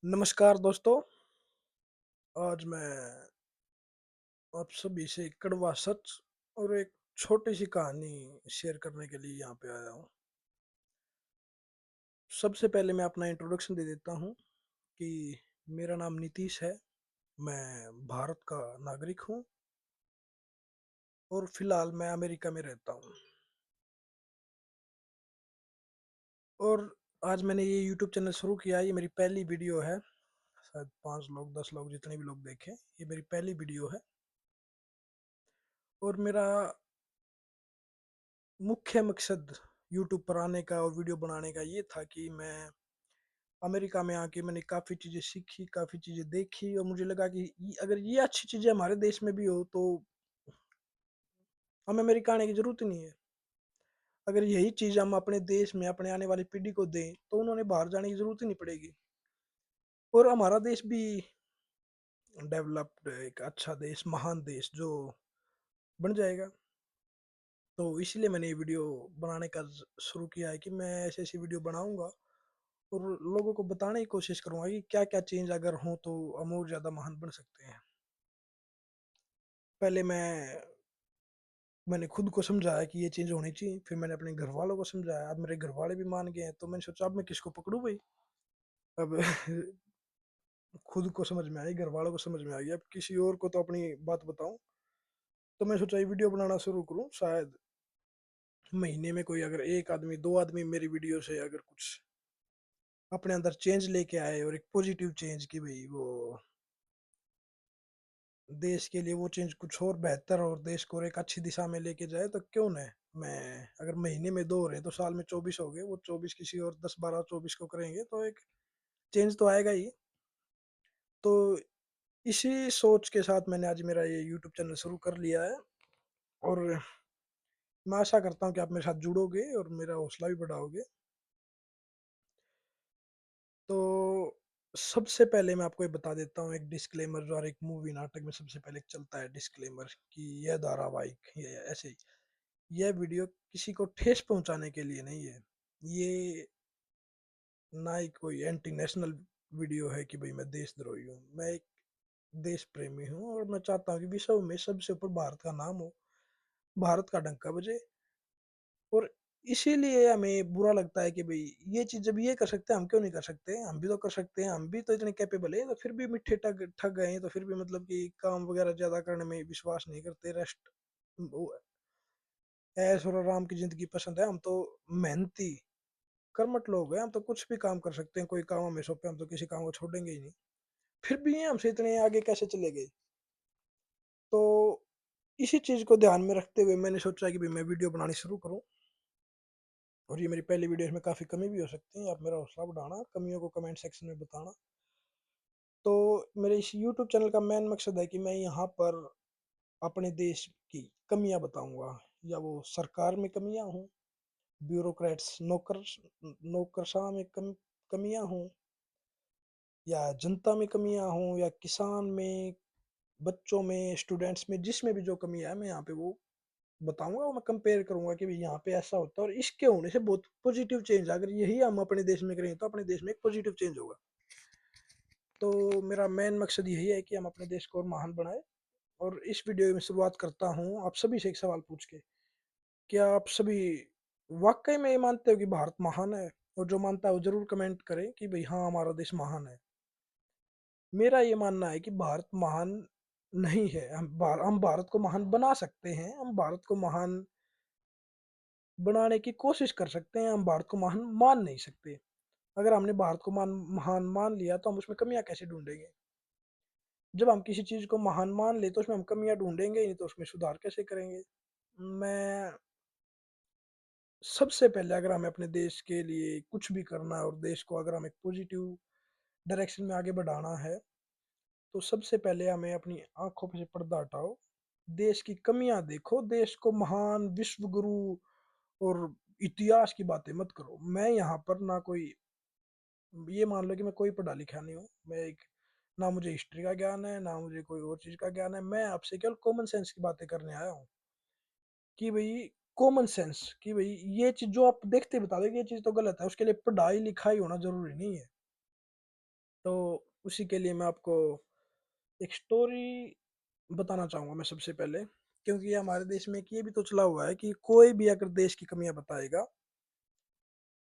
नमस्कार दोस्तों। आज मैं आप सभी से एक कड़वा सच और एक छोटी सी कहानी शेयर करने के लिए यहाँ पे आया हूँ। सबसे पहले मैं अपना इंट्रोडक्शन दे देता हूँ कि मेरा नाम नीतीश है। मैं भारत का नागरिक हूँ और फिलहाल मैं अमेरिका में रहता हूँ। और आज मैंने ये यूट्यूब चैनल शुरू किया है। ये मेरी पहली वीडियो है। शायद 5 लोग 10 लोग जितने भी लोग देखें, ये मेरी पहली वीडियो है। और मेरा मुख्य मकसद यूट्यूब पर आने का और वीडियो बनाने का ये था कि मैं अमेरिका में आके मैंने काफ़ी चीज़ें सीखी, काफ़ी चीज़ें देखी और मुझे लगा कि अगर ये अच्छी चीज़ें हमारे देश में भी हो तो हमें अमेरिका आने की ज़रूरत ही नहीं है। अगर यही चीज़ हम अपने देश में अपने आने वाली पीढ़ी को दें तो उन्होंने बाहर जाने की ज़रूरत ही नहीं पड़ेगी और हमारा देश भी डेवलप्ड एक अच्छा देश, महान देश जो बन जाएगा। तो इसीलिए मैंने ये वीडियो बनाने का शुरू किया है कि मैं ऐसी ऐसी वीडियो बनाऊंगा और लोगों को बताने की कोशिश करूंगा कि क्या क्या चेंज अगर हो तो हम और ज़्यादा महान बन सकते हैं। पहले मैंने खुद को समझाया कि ये चीज़ होनी चाहिए, फिर मैंने अपने घर वालों को समझाया, अब मेरे घर वाले भी मान गए हैं, तो मैंने सोचा अब मैं किसको पकड़ूं भाई। अब खुद को समझ में आई, घर वालों को समझ में आ गया, अब किसी और को तो अपनी बात बताऊं। तो मैं सोचा ये वीडियो बनाना शुरू करूं, शायद महीने में कोई अगर एक आदमी दो आदमी मेरी वीडियो से अगर कुछ अपने अंदर चेंज लेके आए और एक पॉजिटिव चेंज की भाई वो देश के लिए वो चेंज कुछ और बेहतर और देश को एक अच्छी दिशा में लेके जाए तो क्यों न। मैं अगर महीने में दो हो रहे तो साल में 24 हो गए, वो 24 किसी और 10 12 24 को करेंगे तो एक चेंज तो आएगा ही। तो इसी सोच के साथ मैंने आज मेरा ये यूट्यूब चैनल शुरू कर लिया है और मैं आशा करता हूँ कि आप मेरे साथ जुड़ोगे और मेरा हौसला भी बढ़ाओगे। तो सबसे पहले मैं आपको ये बता देता हूँ एक डिस्क्लेमर जो हर एक मूवी नाटक में सबसे पहले चलता है, डिस्क्लेमर कि यह धारावाहिक ये ऐसे ही यह वीडियो किसी को ठेस पहुंचाने के लिए नहीं है। ये ना ही कोई एंटी नेशनल वीडियो है कि भाई मैं देशद्रोही हूँ। मैं एक देश प्रेमी हूँ और मैं चाहता हूँ कि विश्व में सबसे ऊपर भारत का नाम हो, भारत का डंका बजे। और इसीलिए हमें बुरा लगता है कि भाई ये चीज जब ये कर सकते हैं हम क्यों नहीं कर सकते, हम भी तो कर सकते हैं, हम भी तो इतने कैपेबल है। तो फिर भी मिठे ठग ठग गए हैं, तो फिर भी मतलब कि काम वगैरह ज्यादा करने में विश्वास नहीं करते। रेस्ट ऐश और आराम की जिंदगी पसंद है। हम तो मेहनती कर्मठ लोग हैं, हम तो कुछ भी काम कर सकते हैं। कोई काम हमें सौंपे हम तो किसी काम को छोड़ेंगे ही नहीं। फिर भी ये हमसे इतने आगे कैसे चले गए। तो इसी चीज को ध्यान में रखते हुए मैंने सोचा कि भाई मैं वीडियो बनानी शुरू करूं। और ये मेरी पहली वीडियो, इसमें काफ़ी कमी भी हो सकती है, आप मेरा हौसला बढ़ाना, कमियों को कमेंट सेक्शन में बताना। तो मेरे इस यूट्यूब चैनल का मेन मकसद है कि मैं यहाँ पर अपने देश की कमियाँ बताऊँगा, या वो सरकार में कमियाँ हों, ब्यूरोक्रेट्स नौकरशाह में कमियाँ हों, या जनता में कमियाँ हों, या किसान में, बच्चों में, स्टूडेंट्स में, जिसमें भी जो कमियाँ है मैं यहाँ पे वो बताऊंगा और मैं कंपेयर करूंगा कि भाई यहाँ पे ऐसा होता है और इसके होने से बहुत पॉजिटिव चेंज, अगर यही हम अपने देश में करें तो अपने देश में एक पॉजिटिव चेंज होगा। तो मेरा मेन मकसद यही है कि हम अपने देश को और महान बनाए। और इस वीडियो में शुरुआत करता हूँ आप सभी से एक सवाल पूछ के, क्या आप सभी वाकई में ये मानते हो कि भारत महान है? और जो मानता है वो जरूर कमेंट करे कि भाई हाँ हमारा देश महान है। मेरा ये मानना है कि भारत महान नहीं है। हम भारत को महान बना सकते हैं, हम भारत को महान बनाने की कोशिश कर सकते हैं, हम भारत को महान मान नहीं सकते। अगर हमने भारत को महान मान लिया तो हम उसमें कमियां कैसे ढूंढेंगे? जब हम किसी चीज को महान मान ले तो उसमें हम कमियां ढूंढेंगे ही नहीं, तो उसमें सुधार कैसे करेंगे? मैं सबसे पहले अगर हमें अपने देश के लिए कुछ भी करना है और देश को अगर हमें पॉजिटिव डायरेक्शन में आगे बढ़ाना है तो सबसे पहले हमें अपनी आंखों पे से पर्दा हटाओ, देश की कमियां देखो, देश को महान विश्व गुरु और इतिहास की बातें मत करो। मैं यहाँ पर ना कोई, ये मान लो कि मैं कोई पढ़ा लिखा नहीं हूँ, मैं एक, ना मुझे हिस्ट्री का ज्ञान है ना मुझे कोई और चीज का ज्ञान है। मैं आपसे केवल कॉमन सेंस की बातें करने आया हूँ कि भाई कॉमन सेंस, कि भाई ये चीज जो आप देखते बता दो कि ये चीज तो गलत है, उसके लिए पढ़ाई लिखाई होना जरूरी नहीं है। तो उसी के लिए मैं आपको एक स्टोरी बताना चाहूंगा मैं सबसे पहले, क्योंकि हमारे देश में एक ये भी तो चला हुआ है कि कोई भी अगर देश की कमियां बताएगा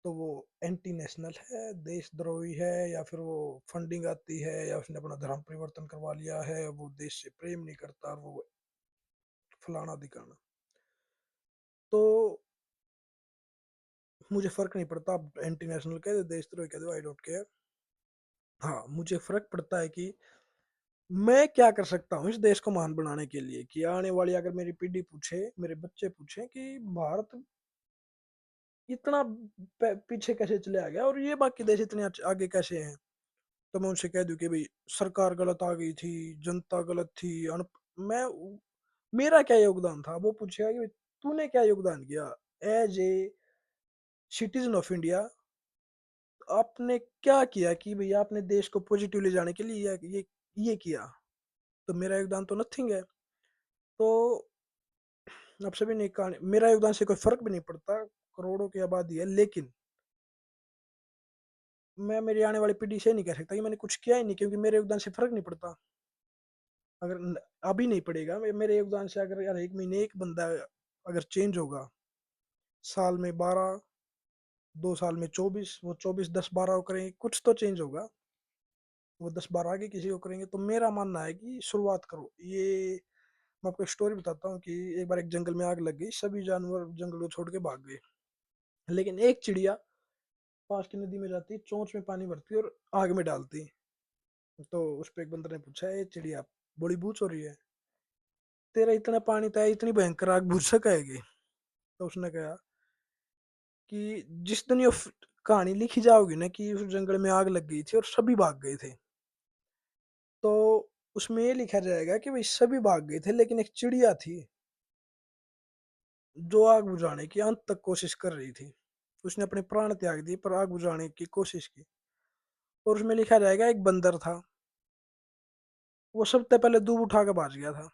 तो वो एंटी नेशनल है, देशद्रोही है, या फिर वो फंडिंग आती है, या उसने अपना धर्म परिवर्तन करवा लिया है, वो देश से प्रेम नहीं करता, वो फलाना दिखाना। तो मुझे फर्क नहीं पड़ता, आप एंटी नेशनल कह दो, देशद्रोही कह दो, आई डोंट केयर। हाँ, मुझे फर्क पड़ता है कि मैं क्या कर सकता हूँ इस देश को महान बनाने के लिए, कि आने वाली अगर मेरी पीढ़ी पूछे, मेरे बच्चे पूछे कि भारत इतना पीछे कैसे चले आ गया और ये बाकी देश इतने आगे कैसे हैं, तो मैं उनसे कह दूं कि भाई सरकार गलत आ गई थी, जनता गलत थी, मैं मेरा क्या योगदान था। वो पूछेगा कि भाई तूने क्या योगदान किया as a citizen of India, आपने क्या किया कि भैया आपने देश को पॉजिटिव ले जाने के लिए ये किया। तो मेरा योगदान तो नथिंग है। तो अब सभी ने कहा मेरा योगदान से कोई फर्क भी नहीं पड़ता, करोड़ों की आबादी है, लेकिन मैं मेरी आने वाली पीढ़ी से नहीं कह सकता कि मैंने कुछ किया ही नहीं, क्योंकि मेरे योगदान से फर्क नहीं पड़ता। अगर अभी नहीं पड़ेगा मेरे योगदान से, अगर यार एक महीने एक बंदा अगर चेंज होगा, साल में 12, 2 साल में 24, वो 24 10 12 करेंगे, कुछ तो चेंज होगा। वो 10 12 आगे किसी को करेंगे। तो मेरा मानना है कि शुरुआत करो। ये मैं आपको एक स्टोरी बताता हूँ कि एक बार एक जंगल में आग लग गई, सभी जानवर जंगल को छोड़ के भाग गए, लेकिन एक चिड़िया पास की नदी में जाती, चोंच में पानी भरती और आग में डालती। तो उस पे एक बंदर ने पूछा, ये चिड़िया बड़ी बूझ हो रही है, तेरा इतना पानी था, इतनी भयंकर आग बुझ सकेगी? तो उसने कहा कि जिस दिन ये कहानी लिखी जाओगी ना कि उस जंगल में आग लग गई थी और सभी भाग गए थे, तो उसमें ये लिखा जाएगा कि भाई सभी भाग गए थे, लेकिन एक चिड़िया थी जो आग बुझाने की अंत तक कोशिश कर रही थी। उसने अपने प्राण त्याग दिए पर आग बुझाने की कोशिश की। और उसमें लिखा जाएगा एक बंदर था, वो सबसे पहले दूब उठा के भाग गया था।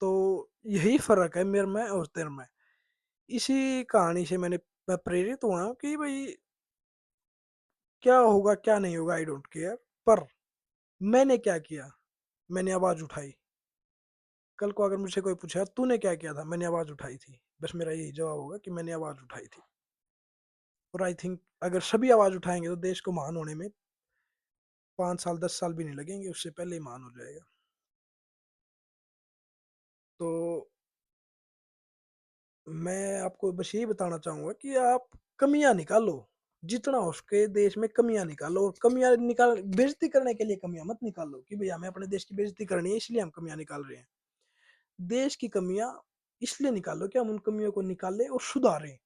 तो यही फर्क है मेरे में और तेरे में। इसी कहानी से मैं प्रेरित हुआ हूँ कि भाई क्या होगा क्या नहीं होगा आई डोंट केयर, पर मैंने क्या किया, मैंने आवाज उठाई। कल को अगर मुझसे कोई पूछा तूने क्या किया था, मैंने आवाज उठाई थी, बस मेरा यही जवाब होगा कि मैंने आवाज उठाई थी। और आई थिंक अगर सभी आवाज उठाएंगे तो देश को महान होने में 5 साल 10 साल भी नहीं लगेंगे, उससे पहले ही महान हो जाएगा। तो मैं आपको बस यही बताना चाहूंगा कि आप कमियां निकालो, जितना हो सके देश में कमियां निकालो। और कमियां निकाल, बेइज्जती करने के लिए कमियां मत निकालो कि भैया हमें अपने देश की बेइज्जती करनी है इसलिए हम कमियां निकाल रहे हैं। देश की कमियां इसलिए निकालो कि हम उन कमियों को निकालें और सुधारें।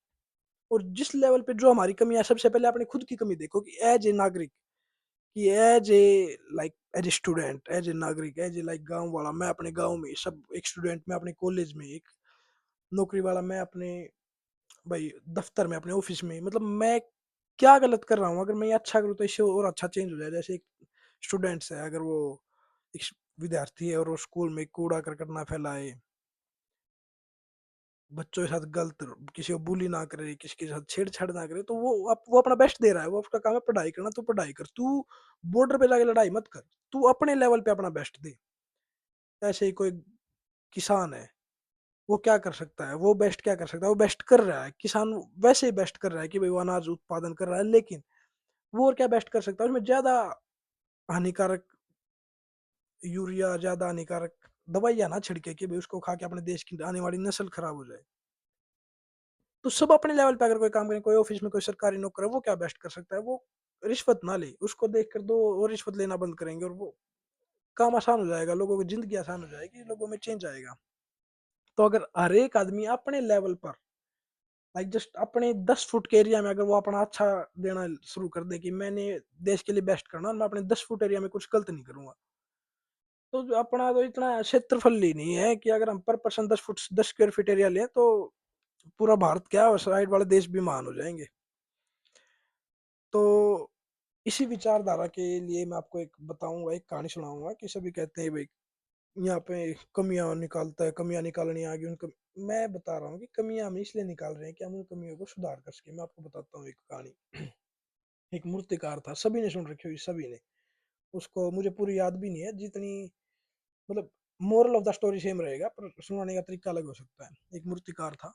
और जिस लेवल पे जो हमारी कमियां, सबसे पहले अपनी खुद की कमी देखो कि एज ए नागरिक, कि as a like as a student, as a नागरिक, एज ए लाइक गांव वाला मैं अपने गांव में, सब एक स्टूडेंट मैं अपने कॉलेज में, एक नौकरी वाला मैं अपने भाई दफ्तर में, अपने ऑफिस में, मतलब मैं क्या गलत कर रहा हूँ। अगर मैं ये अच्छा करूँ तो इससे और अच्छा चेंज हो जाए। जैसे एक स्टूडेंट्स है, अगर वो एक विद्यार्थी है और वो स्कूल में कूड़ा करकट ना फैलाए, बच्चों के साथ गलत, किसी को बुली ना करे, किसी के साथ छेड़छाड़ ना करे, तो वो अपना बेस्ट दे रहा है, वो उसका काम है पढ़ाई करना, तू पढ़ाई कर, तू बॉर्डर पे जाके लड़ाई मत कर, तू अपने लेवल पे अपना बेस्ट दे। ऐसे ही कोई किसान है, वो क्या कर सकता है, वो बेस्ट क्या कर सकता है, वो बेस्ट कर रहा है, किसान वैसे ही बेस्ट कर रहा है कि भाई वो अनाज उत्पादन कर रहा है, लेकिन वो और क्या बेस्ट कर सकता है, उसमें ज्यादा हानिकारक यूरिया, ज्यादा हानिकारक दवाइयां ना छिड़के कि भाई उसको खा के अपने देश की आने वाली नस्ल खराब हो जाए। तो सब अपने लेवल पे अगर कोई काम करे, कोई ऑफिस में कोई सरकारी नौकर है, वो क्या बेस्ट कर सकता है, वो रिश्वत ना ले, उसको देख कर दो और रिश्वत लेना बंद करेंगे और वो काम आसान हो जाएगा, लोगों की जिंदगी आसान हो जाएगी, लोगों में चेंज आएगा। तो अगर हर एक आदमी अपने लेवल पर लाइक जस्ट अपने 10 फुट के एरिया में अगर वो अपना अच्छा देना शुरू कर दे कि मैंने देश के लिए बेस्ट करना, मैं अपने 10 फुट एरिया में कुछ गलत नहीं करूंगा, तो जो अपना तो इतना क्षेत्रफल ही नहीं है कि अगर हम पर person 10 foot 10 square feet area लें तो पूरा भारत क्या और साइड वाले देश भी महान हो जाएंगे। तो इसी विचारधारा के लिए मैं आपको एक बताऊंगा, एक कहानी सुनाऊंगा कि सभी कहते हैं भाई यहाँ पे कमियां निकालता है, कमियां निकालनी आ गई उनको। मैं बता रहा हूँ कि कमियां हम इसलिए निकाल रहे हैं कि हम उन कमियों को सुधार कर सके। मैं आपको बताता हूँ एक कहानी। एक मूर्तिकार था, सभी ने सुन रखी हुई, सभी ने। उसको मुझे पूरी याद भी नहीं है जितनी, मतलब moral of the story same रहेगा पर सुनाने का तरीका अलग हो सकता है। एक मूर्तिकार था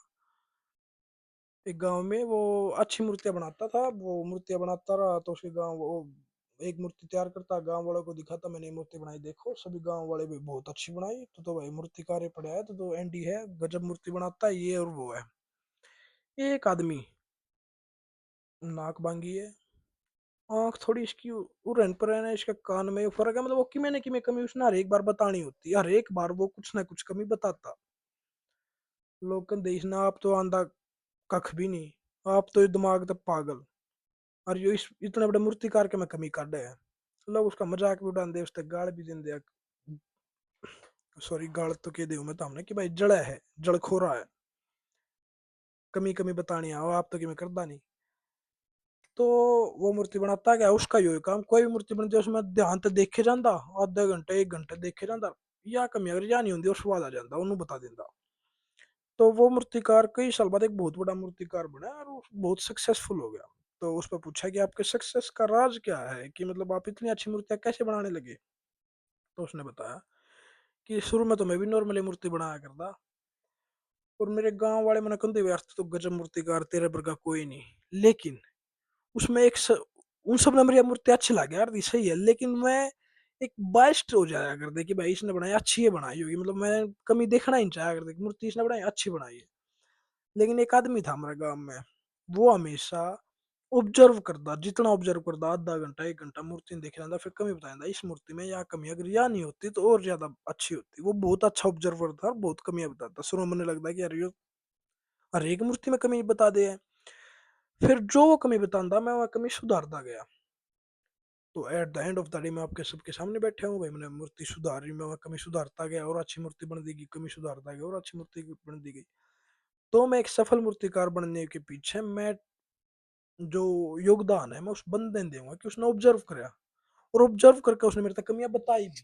एक गांव में, वो अच्छी मूर्तियां बनाता था। वो मूर्तियां बनाता रहा तो उसके गांव वो एक मूर्ति तैयार करता, गांव वालों को दिखाता मैंने ये मूर्ति बनाई देखो, सभी गांव वाले भी बहुत अच्छी बनाई, तो भाई मूर्तिकार पड़ा है, तो एंडी है गजब मूर्ति बनाता है ये और वो है। एक आदमी नाक बांगी है, आंख थोड़ी इसकी उड़न पर है, इसके कान में फर्क है, मतलब वो कि मैंने कि में कमी उसने हर एक बार बतानी होती है, हर एक बार वो कुछ ना कुछ कमी बताता। लोग कहते इसने आप तो आंधा कख भी नहीं, आप तो ये दिमाग तो पागल, और यो इस इतने बड़े मूर्तिकार के में कमी काढ़े है। लोग उसका मजाक भी उड़ाते, उससे गाल भी देंगे, सॉरी गाल तो कह दे मैं तो हमने कि भाई जड़ा है, जड़खोरा है, कमी कमी बतानी आओ आप तो कि मैं करदा नहीं। तो वो मूर्ति बनाता गया, उसका यो काम, कोई भी मूर्ति बनती है उसमें ध्यान तो देखे जाता, आधा घंटे एक घंटे देखे जाता, या कमी अगर या नहीं होती और स्वाद आ जाता उन्होंने बता देता। तो वो मूर्तिकार कई साल बाद एक बहुत बड़ा मूर्तिकार बना और वो बहुत सक्सेसफुल हो गया। तो उस पर पूछा कि आपके सक्सेस का राज क्या है, कि मतलब आप इतनी अच्छी मूर्तियां कैसे बनाने लगे। तो उसने बताया कि शुरू में तो मैं भी नॉर्मली मूर्ति बनाया करता, और मेरे गांव वाले मैंने कहते यार तो गजब मूर्तिकार तेरे पर का कोई नहीं, लेकिन उसमें उन सब ने मेरी मूर्ति अच्छी लगी यार सही है, लेकिन मैं एक बाइस्ड हो जाया करते कि भाई इसने बनाई अच्छी है बनाई होगी, मतलब मैं कमी देखना ही नहीं चाहा करते कि मूर्ति इसने बनाई अच्छी बनाई है। लेकिन एक आदमी था हमारे गांव में, वो हमेशा ऑब्जर्व करता, जितना ऑब्जर्व करता आधा घंटा एक घंटा मूर्ति देख रहा था, फिर कमी बताया इस मूर्ति में या कमी, अगर या नहीं होती तो और ज्यादा अच्छी होती। वो बहुत अच्छा ऑब्जर्वर था और बहुत कमियां बताता। शुरू में लगता है कि यार ये हर एक मूर्ति में कमी बता दे है। फिर जो वो कमी बताता मैं वह कमी सुधारता गया। तो at the end of the day मैं आपके सबके सामने बैठा हूँ भाई, मैंने मूर्ति सुधारी, मैं वह कमी सुधारता गया और अच्छी मूर्ति बन दी गई, कमी सुधारता गया और अच्छी मूर्ति बन दी गई। तो मैं एक सफल मूर्तिकार बनने के पीछे मैं जो योगदान है मैं उस बंदे ने दूंगा कि उसने ऑब्जर्व करा, और ऑब्जर्व करके उसने मेरे तक कमियां बताई भी।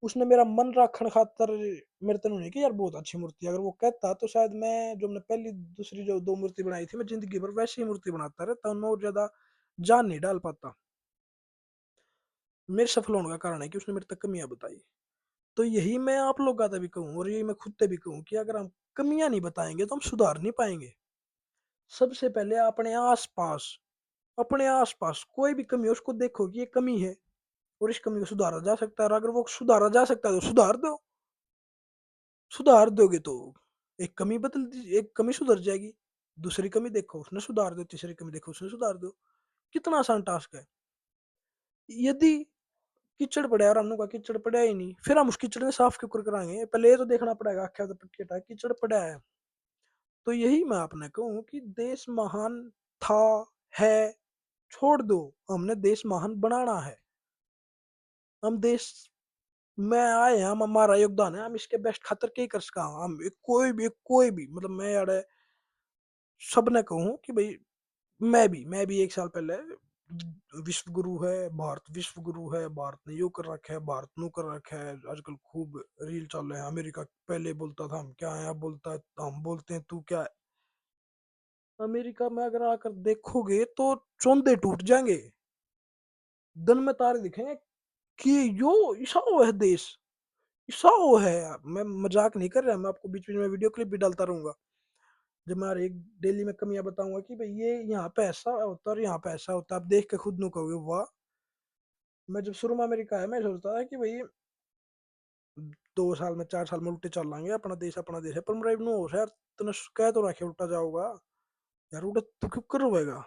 उसने मेरा मन रखने खातर मेरे तक नहीं कि यार बहुत अच्छी मूर्ति, अगर वो कहता तो शायद मैं जो मैंने पहली दूसरी जो दो मूर्ति बनाई थी मैं जिंदगी भर वैसी ही मूर्ति बनाता रहता, उनमें और ज्यादा जान नहीं डाल पाता। मेरे सफल होने का कारण है कि उसने मेरे तक कमियां बताई। तो यही मैं आप लोग का भी कहूँ और यही मैं खुद से भी कहूँ कि अगर हम कमियां नहीं बताएंगे तो हम सुधार नहीं पाएंगे। सबसे पहले अपने आसपास कोई भी कमी है उसको देखो कि ये कमी है और इस कमी को सुधारा जा सकता है, और अगर वो सुधारा जा सकता है तो सुधार दो। सुधार दोगे तो एक कमी बदल दी, एक कमी सुधर जाएगी, दूसरी कमी देखो उसने सुधार दो, तीसरी कमी देखो उसने सुधार दो। कितना आसान टास्क है। यदि कीचड़ पड़ा है और हमने कहा कीचड़ पड़ा ही नहीं, फिर हम उस कीचड़ में साफ क्यों कर कराएंगे, पहले ये तो देखना पड़ेगा आख्या तो पट्टी कीचड़ पड़ा है। तो यही मैं आपने कहूँ कि देश महान था, है, छोड़ दो, हमने देश महान बनाना है। हम देश में आए हैं, हम हमारा योगदान है, हम इसके बेस्ट खातर क्या कर सका, हम कोई भी मतलब मैं यार सब ने कहूँ कि भाई मैं भी एक साल पहले विश्व गुरु है, भारत विश्व गुरु है, भारत ने यो कर रखा है, भारत नु कर रखा है, आजकल खूब रील चल रहे हैं, अमेरिका पहले बोलता था हम क्या है, अब बोलता है हम बोलते हैं तू क्या है। अमेरिका में अगर आकर देखोगे तो चौंधे टूट जाएंगे, दिन में तारे दिखेंगे कि यो ऐसा वो है देश, ऐसा वो है। मैं मजाक नहीं कर रहा, मैं आपको बीच बीच में वीडियो क्लिप भी डालता रहूंगा जब मैं एक डेली में कमियां बताऊंगा कि भाई ये यहाँ पे ऐसा होता है और यहाँ पे ऐसा होता है, आप देख के खुद नु कहोगे वाह। मैं जब शुरू में अमेरिका आया मैं सोचता था कि भाई 2 साल में 4 साल में उल्टे चल लाएंगे, अपना देश है, पर मेरा इब्नू हो यार तूने कह तो रखे उल्टा जाओगा, यार उल्टा तू क्यों कर रोएगा।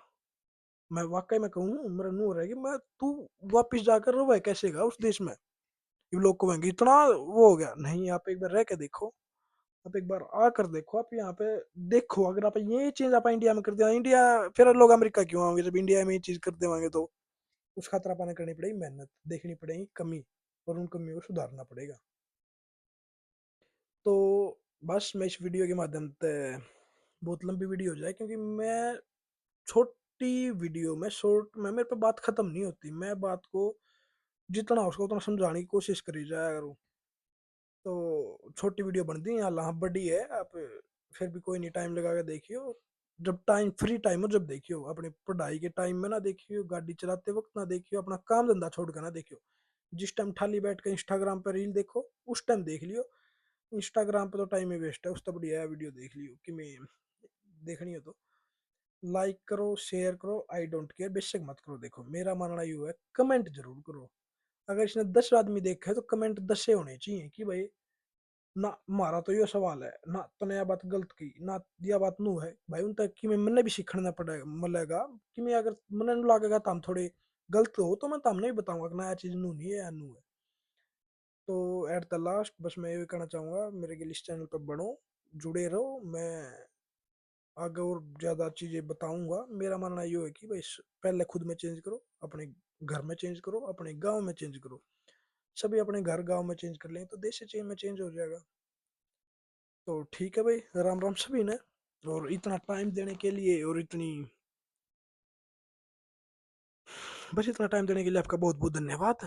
मैं वाकई में कहूँ मेरा नू हो रहा है कि मैं तू वापिस जाकर रोए कैसे गा उस देश में। ये लोग कहेंगे इतना वो हो गया, नहीं आप एक बार रह के देखो, आप एक बार आकर देखो, आप यहाँ पे देखो, अगर आप ये चीज आप इंडिया में कर दिया इंडिया, फिर लोग अमेरिका क्यों आएंगे जब इंडिया में ये चीज कर देवांगे तो। उस खातर अपन करनी पड़ेगी मेहनत, देखनी पड़ेगी कमी, और उन कमियों को सुधारना पड़ेगा। तो बस मैं इस वीडियो के माध्यम से, बहुत लंबी वीडियो हो जाए क्योंकि मैं छोटी वीडियो में शॉर्ट में मेरे पे बात खत्म नहीं होती, मैं बात को जितना हो सके उतना समझाने की कोशिश करी जाए करूँ। तो छोटी वीडियो बन दी, यहाँ बड़ी है, आप फिर भी कोई नहीं टाइम लगा के देखियो। जब टाइम फ्री टाइम हो जब देखियो, अपनी पढ़ाई के टाइम में ना देखियो, गाड़ी चलाते वक्त ना देखियो, अपना काम धंधा छोड़ कर ना देखियो। जिस टाइम खाली बैठ के इंस्टाग्राम पर रील देखो उस टाइम देख लियो। इंस्टाग्राम पे तो टाइम ही वेस्ट है, उस तो बढ़िया वीडियो देख लियो कि मैं देखनी हो तो। लाइक करो, शेयर करो, आई डोंट केयर, बेशक मत करो। देखो मेरा मानना यू है, कमेंट जरूर करो। अगर इसने 10 आदमी देखा है तो कमेंट 10 होने चाहिए कि भाई ना मारा तो यो सवाल है ना, तने यह बात गलत की ना, यह बात नू है भाई उन तक कि मैं मन्ने भी सीखना पड़ेगा मिलेगा। कि मैं अगर मन्ने नू लगेगा तो हम थोड़े गलत हो तो मैं तमने भी बताऊंगा कि ना यह चीज नू नहीं है या नू है। तो एट द लास्ट बस मैं ये कहना चाहूंगा, मेरे के इस चैनल पर बनो, जुड़े रहो। मैं आगे और ज्यादा चीजें बताऊंगा। मेरा मानना ये है कि भाई पहले खुद में चेंज करो, अपने घर में चेंज करो, अपने गांव में चेंज करो। सभी अपने घर गांव में चेंज कर लें तो देश से चेंज में चेंज हो जाएगा। तो ठीक है भाई, राम राम सभी ने। और इतना टाइम देने के लिए और इतनी बस इतना टाइम देने के लिए आपका बहुत बहुत धन्यवाद।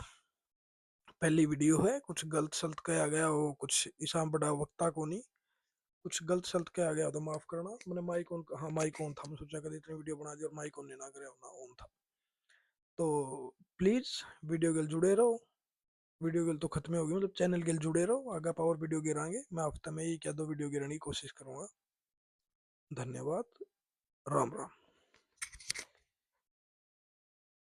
पहली वीडियो है, कुछ गलत सलत कहा गया हो, कुछ ईसा बड़ा वक्ता को नहीं, कुछ गलत सलत कहा गया तो माफ करना। मैंने माइक ऑन, हाँ माइक ऑन था, मैं सोचा कर इतनी वीडियो बना दी और माइक ऑन नहीं ना करे ना ऑन था। तो प्लीज वीडियो के जुड़े रहो। वीडियो के तो खत्म होगी, मतलब चैनल के जुड़े रहो। आगे आप और वीडियो गिराएंगे, मैं हफ्ते में ही क्या 2 वीडियो गिराने की कोशिश करूंगा। धन्यवाद। राम राम।